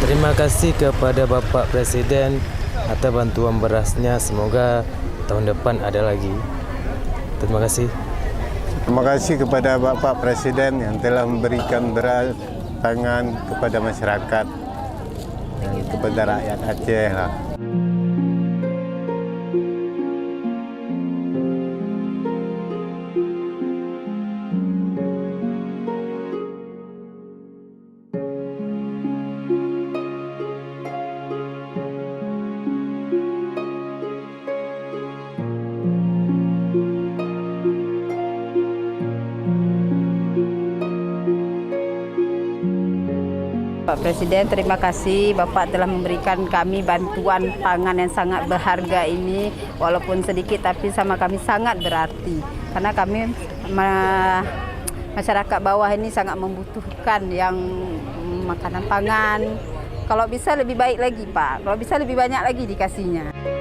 Terima kasih kepada Bapak Presiden atas bantuan berasnya. Semoga tahun depan ada lagi. Terima kasih. Terima kasih kepada Bapak Presiden yang telah memberikan beras pangan kepada masyarakat dan kepada rakyat Aceh lah. Pak Presiden, terima kasih Bapak telah memberikan kami bantuan pangan yang sangat berharga ini. Walaupun sedikit tapi sama kami sangat berarti. Karena kami masyarakat bawah ini sangat membutuhkan yang makanan pangan. Kalau bisa lebih baik lagi Pak, kalau bisa lebih banyak lagi dikasihnya.